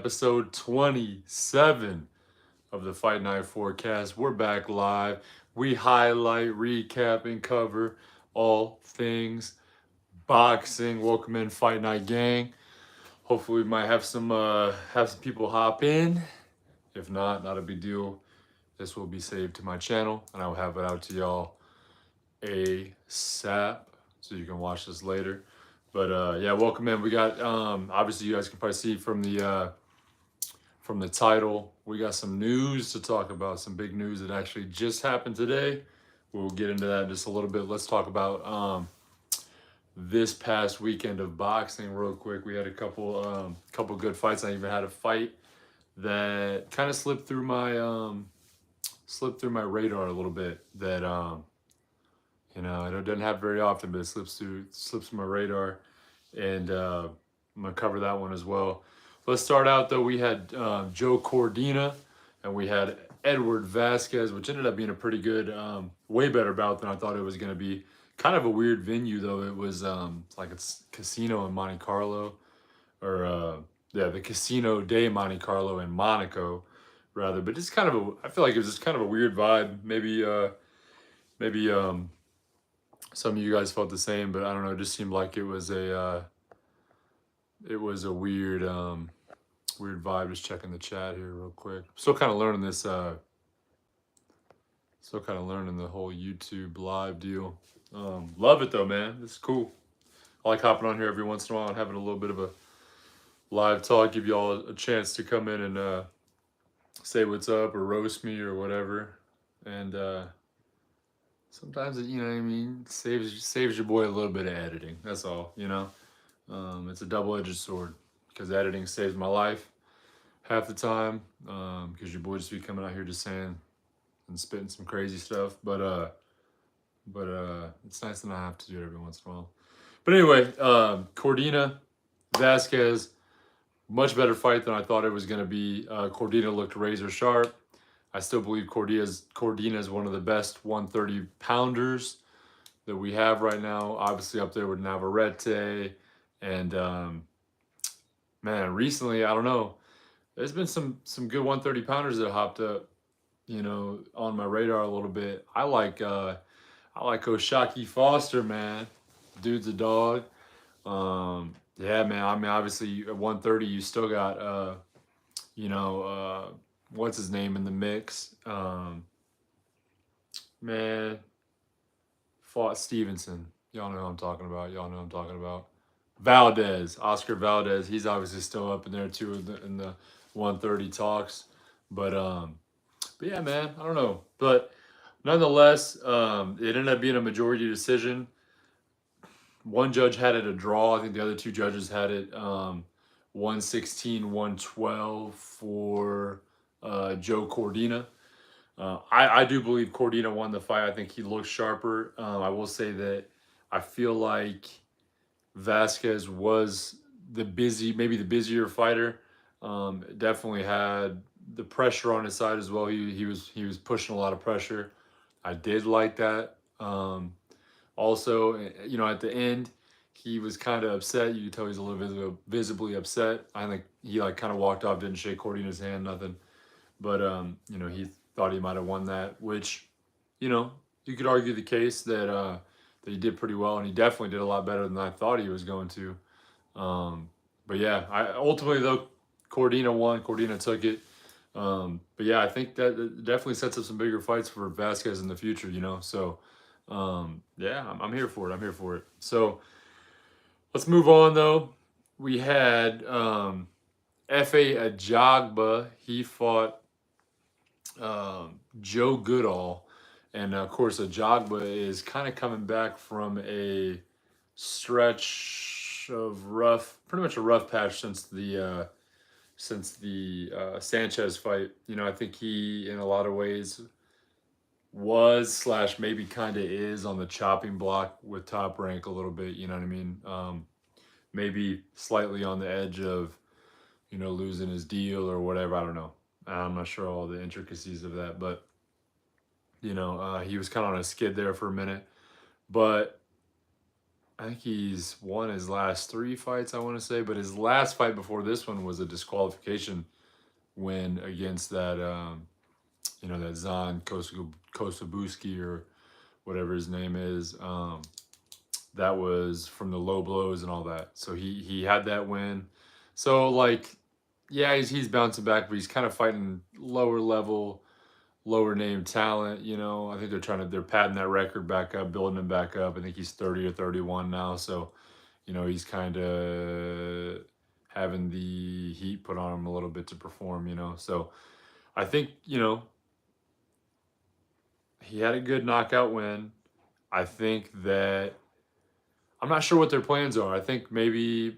episode 27 of the Fight Night Forecast. We're back live. We highlight, recap, and cover all things boxing. Welcome in, Fight Night Gang. Hopefully, we might have some people hop in. If not, not a big deal. This will be saved to my channel, and I will have it out to y'all ASAP, so you can watch this later. But yeah, welcome in. We got obviously you guys can probably see from the title, we got some news to talk about, some big news that actually just happened today. We'll get into that in just a little bit. Let's talk about this past weekend of boxing real quick. We had a couple good fights. I even had a fight that kind of slipped through my radar a little bit. That it doesn't happen very often, but it slips through my radar, and I'm gonna cover that one as well. Let's start out though. We had Joe Cordina, and we had Edward Vasquez, which ended up being a pretty good, way better bout than I thought it was gonna be. Kind of a weird venue though. It was like it's casino in Monte Carlo, or the Casino de Monte Carlo in Monaco, rather. But just kind of I feel like it was just kind of a weird vibe. Maybe some of you guys felt the same, but I don't know. It just seemed like it was a weird vibe. Just checking the chat here real quick. Still kind of learning this. Still kind of learning the whole YouTube live deal. Love it though, man. It's cool. I like hopping on here every once in a while and having a little bit of a live talk. Give y'all a chance to come in and say what's up or roast me or whatever. And sometimes it, you know what I mean, saves your boy a little bit of editing. That's all, you know. It's a double-edged sword, because editing saves my life half the time, because your boy just be coming out here just saying and spitting some crazy stuff. But it's nice to not have to do it every once in a while. But anyway, Cordina, Vasquez, much better fight than I thought it was going to be. Cordina looked razor sharp. I still believe Cordina is one of the best 130 pounders that we have right now. Obviously up there with Navarrete. And man, recently, I don't know, there's been some good 130 pounders that hopped up, on my radar a little bit. I like Oshaki Foster, man. Dude's a dog. Yeah, man. I mean, obviously at 130, you still got what's his name in the mix? Man, fought Stevenson. Y'all know who I'm talking about. Valdez, Oscar Valdez. He's obviously still up in there too in the 130 talks. But yeah, man, I don't know. But nonetheless, it ended up being a majority decision. One judge had it a draw. I think the other two judges had it 116, 112 for Joe Cordina. I do believe Cordina won the fight. I think he looked sharper. I will say that I feel like Vasquez was maybe the busier fighter. Definitely had the pressure on his side as well. He was pushing a lot of pressure. I did like that. Also, at the end, he was kind of upset. You could tell he's a little visibly upset. I think he kind of walked off, didn't shake Cordina's hand, nothing. But he thought he might have won that, which, you could argue the case that he did pretty well, and he definitely did a lot better than I thought he was going to. But yeah, ultimately though, Cordina won. Cordina took it. But yeah, I think that definitely sets up some bigger fights for Vasquez in the future. So yeah, I'm here for it. So let's move on though. We had F.A. Ajagba. He fought Joe Goodall. And of course, Ajagba is kind of coming back from a stretch of pretty much a rough patch since the Sanchez fight. I think he, in a lot of ways, was / maybe kind of is on the chopping block with Top Rank a little bit. You know what I mean? Maybe slightly on the edge of, losing his deal or whatever. I don't know. I'm not sure all the intricacies of that, but he was kind of on a skid there for a minute. But I think he's won his last 3 fights, I want to say, but his last fight before this one was a disqualification win against that, that Zan Kosabuski or whatever his name is. That was from the low blows and all that. So he had that win. So like, yeah, he's bouncing back, but he's kind of fighting lower level, lower name talent. I think they're patting that record back up, building him back up. I think he's 30 or 31 now. So he's kind of having the heat put on him a little bit to perform. So I think he had a good knockout win. I think that I'm not sure what their plans are. I think maybe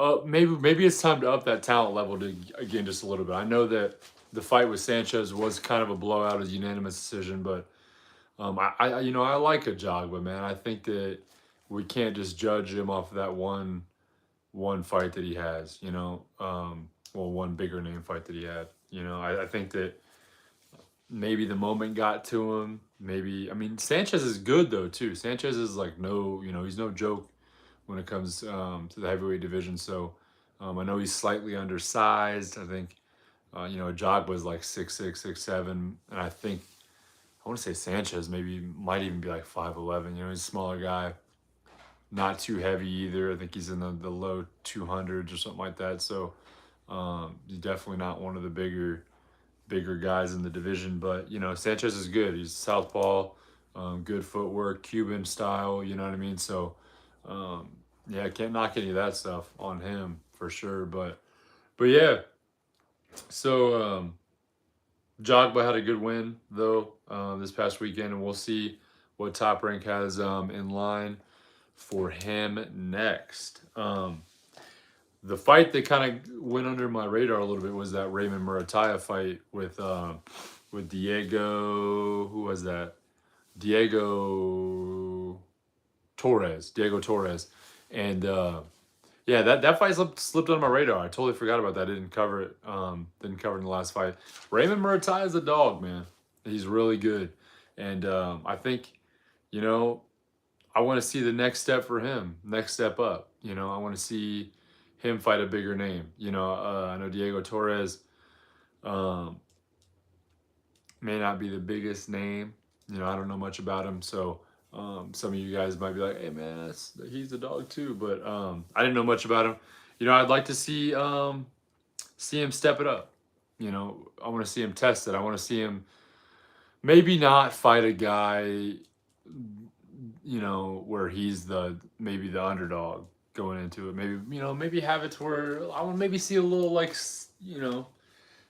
it's time to up that talent level to again just a little bit. I know that the fight with Sanchez was kind of a blowout, a unanimous decision, but I like a Jogba, man. I think that we can't just judge him off of that one fight that he has. One bigger name fight that he had. I think that maybe the moment got to him. Maybe Sanchez is good though too. Sanchez is like he's no joke when it comes to the heavyweight division. So I know he's slightly undersized. I think Jog was like 6'6", 6'7", and I think I want to say Sanchez maybe might even be like 5'11". He's a smaller guy, not too heavy either. I think he's in the low 200s or something like that. So he's definitely not one of the bigger guys in the division. But Sanchez is good. He's southpaw, good footwork, Cuban style. You know what I mean? So yeah, I can't knock any of that stuff on him for sure. But yeah, so Jogba had a good win though this past weekend, and we'll see what Top Rank has in line for him next. The fight that kind of went under my radar a little bit was that Raymond Murataya fight with Diego. Who was that? Diego Torres, and yeah, that fight slipped on my radar. I totally forgot about that. I didn't cover it. Didn't cover it in the last fight. Raymond Murataya is a dog, man. He's really good, and I think, I want to see the next step for him. Next step up. I want to see him fight a bigger name. I know Diego Torres may not be the biggest name. I don't know much about him, so some of you guys might be like, "Hey, man, he's a dog too." But I didn't know much about him. I'd like to see him step it up. I want to see him test it. I want to see him maybe not fight a guy, where he's maybe the underdog going into it. Maybe have it to where I want to maybe see a little like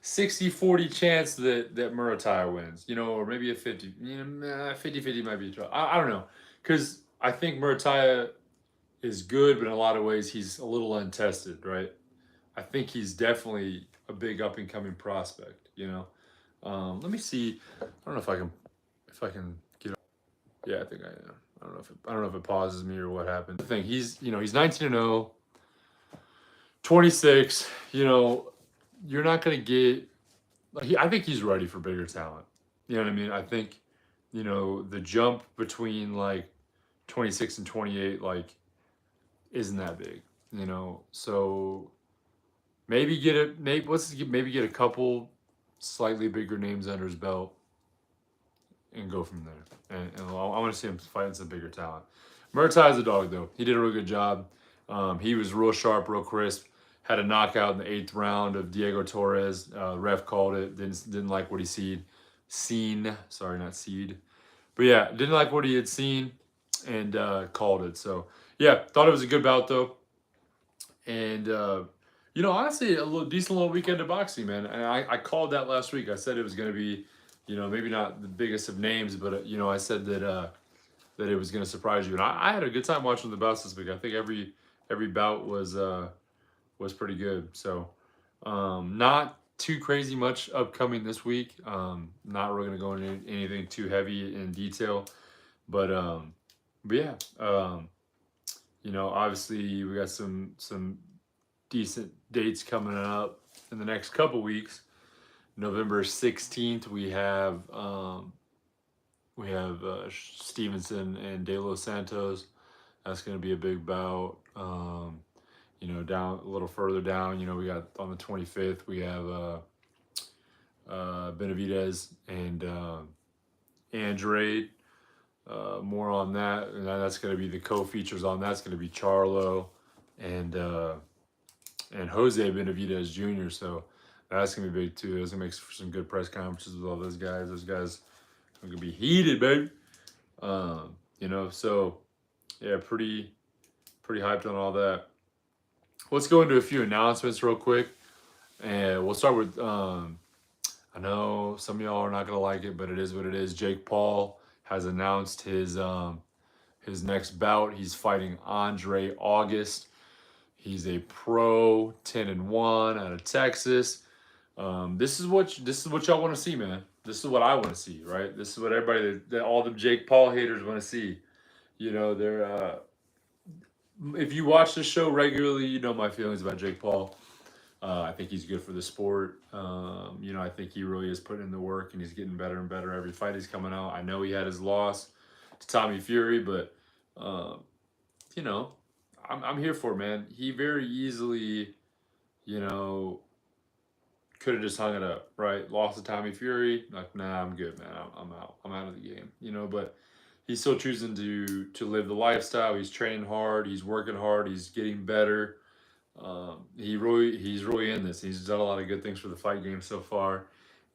60-40 chance that Murataya wins, or maybe a 50, 50-50 might be a draw. I don't know, because I think Murataya is good, but in a lot of ways he's a little untested, right? I think he's definitely a big up and coming prospect. Let me see. I don't know if I can get. Yeah, I think I am. I don't know if it pauses me or what happened. The thing he's 19-0, 26. You're not gonna get. I think he's ready for bigger talent. You know what I mean? I think, the jump between like 26 and 28 like isn't that big. So maybe maybe get a couple slightly bigger names under his belt and go from there. And I want to see him fighting some bigger talent. Muratai's a dog though. He did a real good job. He was real sharp, real crisp. Had a knockout in the 8th round of Diego Torres. Ref called it. Didn't like what he seen. Sorry, not seed. But yeah, didn't like what he had seen and called it. So yeah, thought it was a good bout though. And honestly, a decent little weekend of boxing, man. And I called that last week. I said it was going to be, maybe not the biggest of names, but I said that it was going to surprise you. And I had a good time watching the bouts this week. I think every bout was pretty good. So not too crazy much upcoming this week. Not really going to go into anything too heavy in detail, but yeah. Obviously we got some decent dates coming up in the next couple weeks. November 16th, we have Stevenson and De Los Santos. That's going to be a big bout. You know, down a little further down, you know, we got on the 25th, we have Benavidez and Andrade. More on that, and that's going to be the co-features on that's going to be Charlo and Jose Benavidez Jr. So that's going to be big too. That's going to make for some good press conferences with all those guys. Those guys are going to be heated, baby. You know, so yeah, pretty hyped on all that. Let's go into a few announcements real quick, and we'll start with. I know some of y'all are not gonna like it, but it is what it is. Jake Paul has announced his next bout. He's fighting Andre August. He's a pro 10-1 out of Texas. This is what y'all want to see, man. This is what I want to see, right? This is what everybody, all the Jake Paul haters want to see. You know, they're if you watch the show regularly, you know my feelings about Jake Paul. I think he's good for the sport. You know, I think he really is putting in the work, and he's getting better and better every fight he's coming out. I know he had his loss to Tommy Fury, but you know, I'm here for it, man. He very easily, you know, could have just hung it up, right? Lost to Tommy Fury, like, nah, I'm good, man. I'm out. I'm out of the game, you know. But he's still choosing to live the lifestyle. He's training hard. He's working hard. He's getting better. He's really in this. He's done a lot of good things for the fight game so far,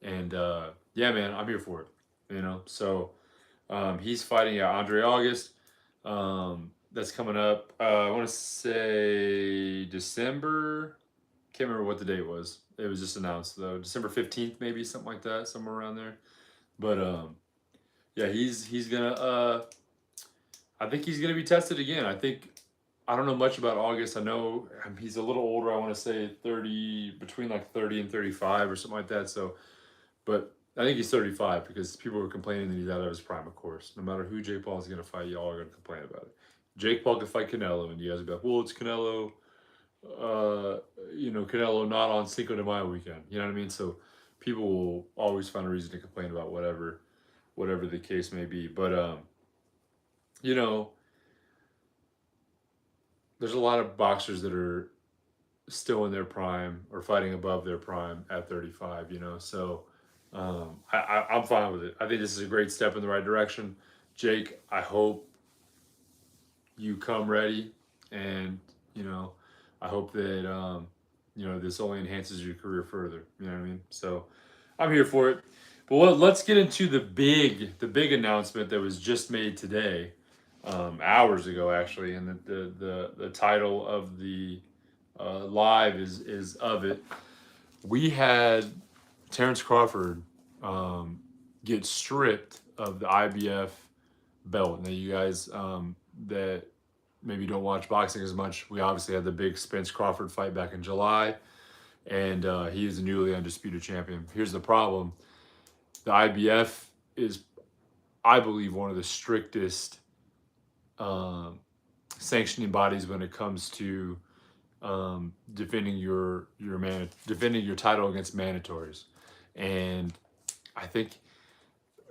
and yeah, man, I'm here for it. You know, so he's fighting Andre August. That's coming up. I want to say December. Can't remember what the date was. It was just announced though, December 15th, maybe something like that, somewhere around there. But yeah, he's gonna. I think he's gonna be tested again. I don't know much about August. I know he's a little older. I want to say 30, between like 30 and 35 or something like that. So, but I think he's 35 because people were complaining that he's out of his prime, of course. No matter who Jake Paul is going to fight, y'all are going to complain about it. Jake Paul could fight Canelo, and you guys would be like, well, it's Canelo, you know, Canelo not on Cinco de Mayo weekend. You know what I mean? So people will always find a reason to complain about whatever the case may be. But, you know, there's a lot of boxers that are still in their prime or fighting above their prime at 35, you know. So I'm fine with it. I think this is a great step in the right direction. Jake, I hope you come ready, and you know, I hope that you know, this only enhances your career further. You know what I mean? So I'm here for it. But let's get into the big announcement that was just made today, hours ago actually, and the title of the live is of it. We had Terence Crawford get stripped of the IBF belt. Now, you guys that maybe don't watch boxing as much, we obviously had the big Spence Crawford fight back in July, and he is a newly undisputed champion. Here's the problem: the IBF is, I believe, one of the strictest sanctioning bodies when it comes to defending your title against mandatories. And I think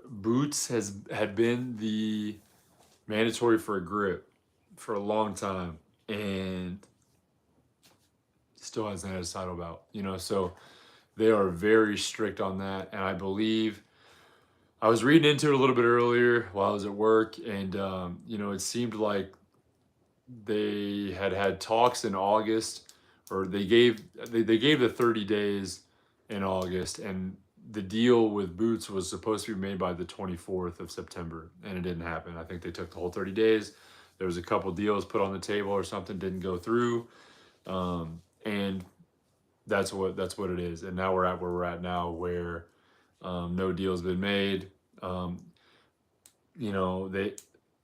Boots had been the mandatory for a grip for a long time, and still hasn't had his title bout, you know. So they are very strict on that, and I believe I was reading into it a little bit earlier while I was at work, and you know, it seemed like they had talks in August, or they gave the 30 days in August, and the deal with Boots was supposed to be made by the 24th of September, and it didn't happen. I think they took the whole 30 days. There was a couple deals put on the table or something, didn't go through, and that's what it is. And now we're at where we're at now, where no deal's been made. You know, they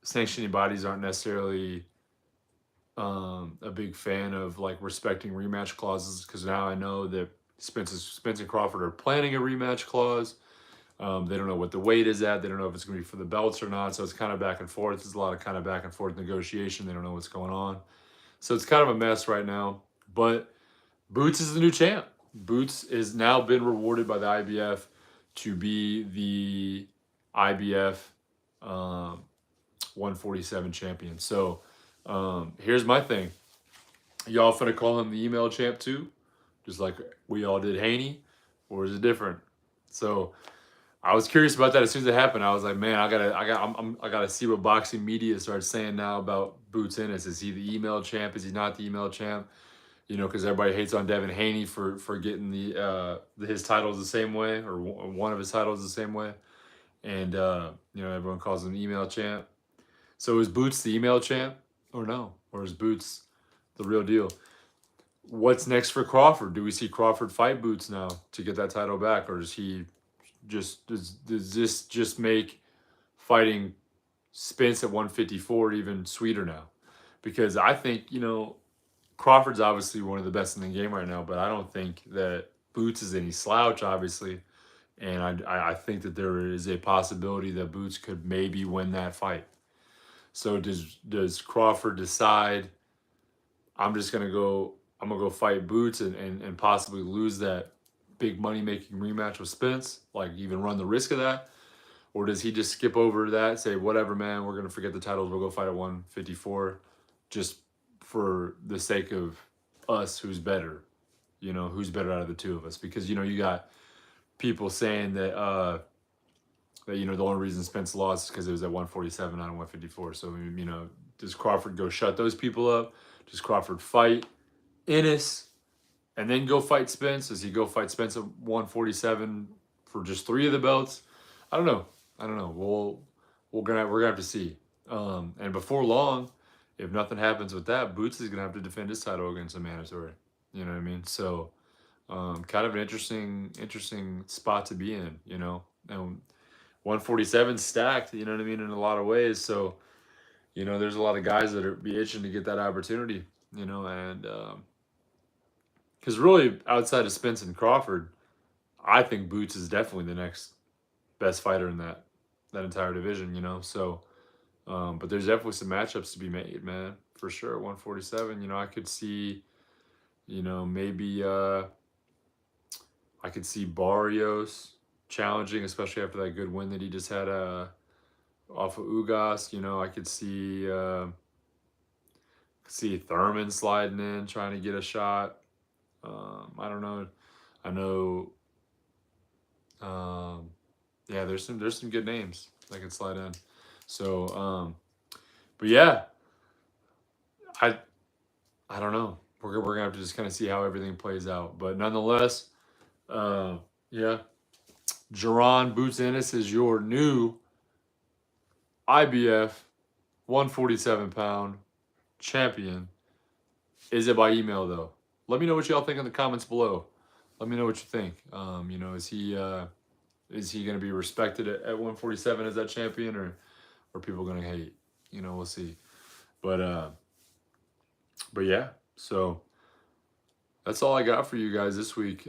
sanctioning bodies aren't necessarily a big fan of like respecting rematch clauses, because now I know that Spence and Crawford are planning a rematch clause. They don't know what the weight is at. They don't know if it's going to be for the belts or not. So it's kind of back and forth. There's a lot of kind of back and forth negotiation. They don't know what's going on. So it's kind of a mess right now. But Boots is the new champ. Boots is now been rewarded by the IBF to be the IBF 147 champion. So Here's my thing. Y'all finna call him the email champ too, just like we all did Haney, or is it different? So I was curious about that as soon as it happened. I was like, man, I gotta see what boxing media starts saying now about Boots Ennis. Is he the email champ? Is he not the email champ? You know, because everybody hates on Devin Haney for getting his titles the same way, or one of his titles the same way, and you know, everyone calls him email champ. So is Boots the email champ, or no, or is Boots the real deal? What's next for Crawford? Do we see Crawford fight Boots now to get that title back, or does he does this just make fighting Spence at 154 even sweeter now? Because I think, you know, Crawford's obviously one of the best in the game right now, but I don't think that Boots is any slouch, obviously. And I think that there is a possibility that Boots could maybe win that fight. So does Crawford decide I'm gonna go fight Boots and possibly lose that big money making rematch with Spence, like even run the risk of that? Or does he just skip over that, say, whatever, man, we're gonna forget the titles, we'll go fight at 154 just for the sake of us, who's better, you know, who's better out of the two of us? Because, you know, you got people saying that that, you know, the only reason Spence lost is because it was at 147, not at 154. So, you know, does Crawford go shut those people up? Does Crawford fight Ennis and then go fight Spence? Does he go fight Spence at 147 for just 3 of the belts? I don't know. We're gonna have to see. And before long, if nothing happens with that, Boots is gonna have to defend his title against a mandatory. You know what I mean? So, kind of an interesting spot to be in. You know, and 147 stacked. You know what I mean, in a lot of ways. So, you know, there's a lot of guys that are be itching to get that opportunity. You know, and because really, outside of Spence and Crawford, I think Boots is definitely the next best fighter in that entire division. You know, so. But there's definitely some matchups to be made, man, for sure. 147, you know, I could see, you know, maybe I could see Barrios challenging, especially after that good win that he just had off of Ugas. You know, I could see Thurman sliding in, trying to get a shot. I don't know. I know. Yeah, there's some good names that could slide in. So, but yeah, I don't know. We're gonna have to just kind of see how everything plays out. But nonetheless, yeah, Jaron Boots Ennis is your new IBF 147-pound champion. Is it by email though? Let me know what y'all think in the comments below. Let me know what you think. You know, is he gonna be respected at 147 as that champion, or are people gonna hate? You know, we'll see. But yeah, so that's all I got for you guys this week.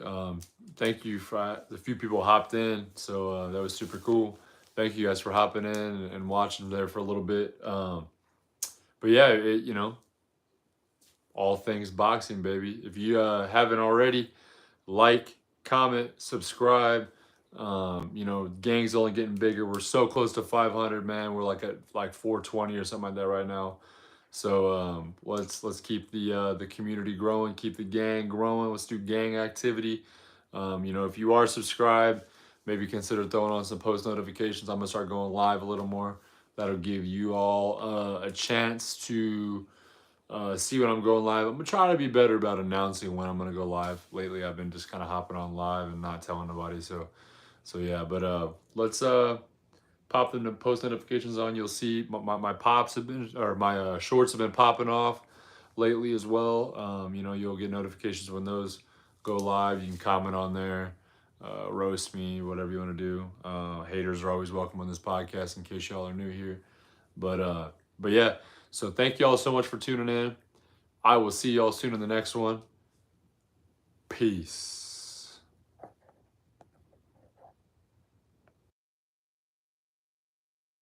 Thank you for the few people hopped in, so that was super cool. Thank you guys for hopping in and watching there for a little bit. But yeah, you know, all things boxing, baby. If you haven't already, like, comment, subscribe. You know, gang's only getting bigger. We're so close to 500, man. We're like at like 420 or something like that right now. So let's keep the community growing, keep the gang growing. Let's do gang activity. You know, if you are subscribed, maybe consider throwing on some post notifications. I'm gonna start going live a little more. That'll give you all a chance to see when I'm going live. I'm gonna try to be better about announcing when I'm gonna go live. Lately, I've been just kind of hopping on live and not telling nobody. So yeah. But let's pop the post notifications on. You'll see my pops have been, or my shorts have been popping off lately as well. You know, you'll get notifications when those go live. You can comment on there, roast me, whatever you want to do. Haters are always welcome on this podcast, in case y'all are new here. But yeah, so thank y'all so much for tuning in. I will see y'all soon in the next one. Peace.